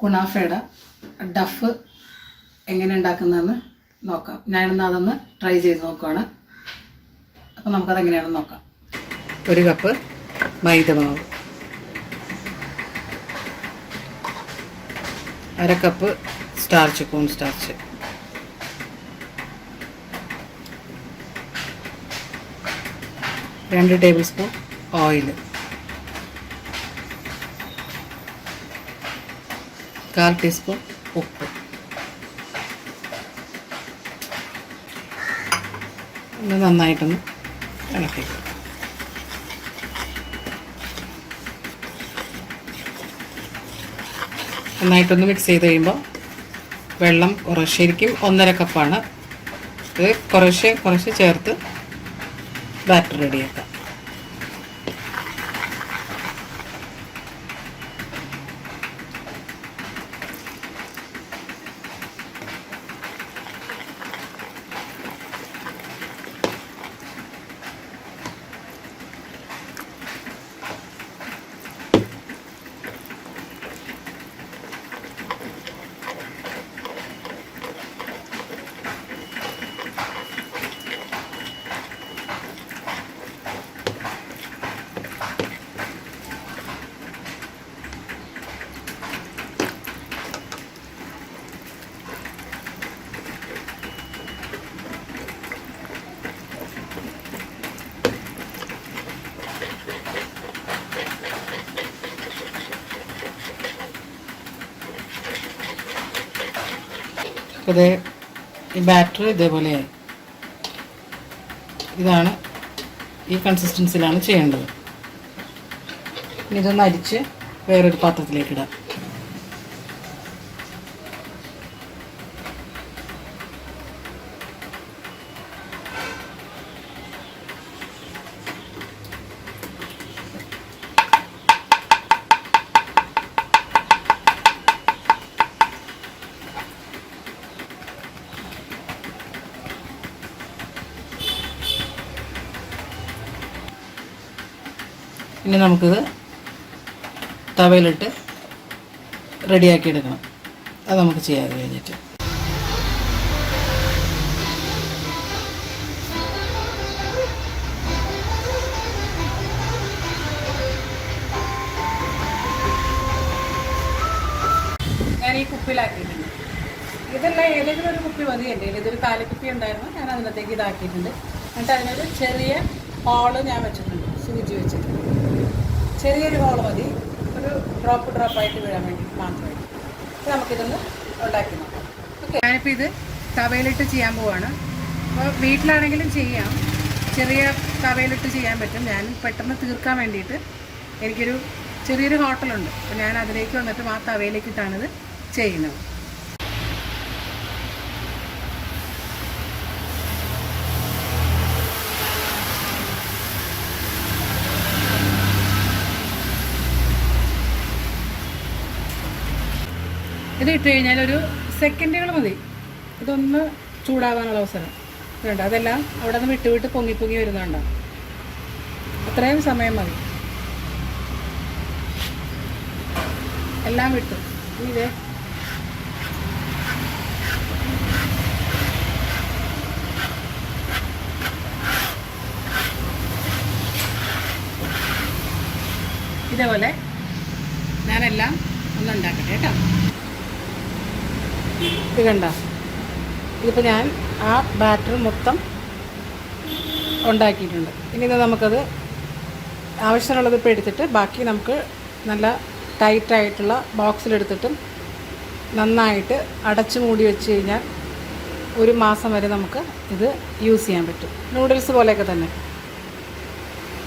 കുനാഫയുടെ duff എങ്ങനെ ഉണ്ടാക്കുന്നതെന്ന് നോക്കാം. ഞാനിന്ന് അതൊന്ന് ട്രൈ ചെയ്ത് നോക്കുകയാണ്. അപ്പോൾ നമുക്കതെങ്ങനെയാണെന്ന് നോക്കാം. 1 കപ്പ് മൈദമാവ്, 1/2 cup starch, corn starch, 2 table spoon oil, 1/4 teaspoon ഉപ്പ്. ഇത് നന്നായിട്ടൊന്ന് ഇളക്കി. നന്നായിട്ടൊന്ന് മിക്സ് ചെയ്ത് കഴിയുമ്പോൾ വെള്ളം ശരിക്കും 1.5 കപ്പാണ്. ഇത് കുറേശ്ശെ ചേർത്ത് ബാറ്റർ റെഡിയാക്കാം. അപ്പോൾ ഈ ബാറ്റർ ഇതേപോലെയായി. ഇതാണ് ഈ കൺസിസ്റ്റൻസിലാണ് ചെയ്യേണ്ടത്. ഇനി ഇതൊന്ന് അരിച്ച് വേറൊരു പാത്രത്തിലേക്ക് ഇടാം. ഇനി നമുക്കിത് തവയിലിട്ട് റെഡിയാക്കി എടുക്കണം. അത് നമുക്ക് ചെയ്യാതെ കഴിഞ്ഞിട്ട് ഞാൻ ഈ കുപ്പിയിലാക്കിയിട്ടുണ്ട്. ഇതെല്ലാം ഏതെങ്കിലും ഒരു കുപ്പി മതി. എൻ്റെ ഇതൊരു കാലിക്കുപ്പി ഉണ്ടായിരുന്നു, ഞാൻ അതിനകത്തേക്ക് ഇതാക്കിയിട്ടുണ്ട്. എന്നിട്ട് അതിനൊരു ചെറിയ ഹോള് ഞാൻ വെച്ചിട്ടുണ്ട്, സൂചി വെച്ചിട്ടുണ്ട്. ചെറിയൊരു ഹോള് മതി, ഒരു ഡ്രോപ്പായിട്ട് വീഴാൻ വേണ്ടി മാത്രമായിട്ട്. അപ്പോൾ നമുക്കിതൊന്ന് ഉണ്ടാക്കി നോക്കാം. ഓക്കെ, ഞാനിപ്പോൾ ഇത് തവയിലിട്ട് ചെയ്യാൻ പോവാണ്. അപ്പോൾ വീട്ടിലാണെങ്കിലും ചെയ്യാം, ചെറിയ തവയിലിട്ട് ചെയ്യാൻ പറ്റും. ഞാൻ പെട്ടെന്ന് തീർക്കാൻ വേണ്ടിയിട്ട് എനിക്കൊരു ചെറിയൊരു ഹോട്ടലുണ്ട്, അപ്പോൾ ഞാൻ അതിലേക്ക് വന്നിട്ട് ആ തവയിലേക്കിട്ടാണിത് ചെയ്യുന്നത്. ഇത് ഇട്ട് കഴിഞ്ഞാൽ ഒരു സെക്കൻഡുകൾ മതി ഇതൊന്ന് ചൂടാകാനുള്ള അവസരം വേണ്ട. അതെല്ലാം അവിടെ നിന്ന് വിട്ട് പൊങ്ങി വരുന്നുണ്ടാവും. അത്രയും സമയം മതി. എല്ലാം വിട്ടു. ഇതേ ഇതേപോലെ ഞാനെല്ലാം ഒന്നുണ്ടാക്കട്ടെ കേട്ടോ. ഇത് കണ്ട, ഇതിപ്പോൾ ഞാൻ ആ ബാറ്റർ മൊത്തം ഉണ്ടാക്കിയിട്ടുണ്ട്. ഇനി ഇത് നമുക്കത് ആവശ്യമുള്ളത് ഇപ്പോൾ എടുത്തിട്ട് ബാക്കി നമുക്ക് നല്ല ടൈറ്റായിട്ടുള്ള ബോക്സിലെടുത്തിട്ടും നന്നായിട്ട് അടച്ചു മൂടി വെച്ച് കഴിഞ്ഞാൽ 1 മാസം വരെ നമുക്ക് ഇത് യൂസ് ചെയ്യാൻ പറ്റും. നൂഡിൽസ് പോലെയൊക്കെ തന്നെ.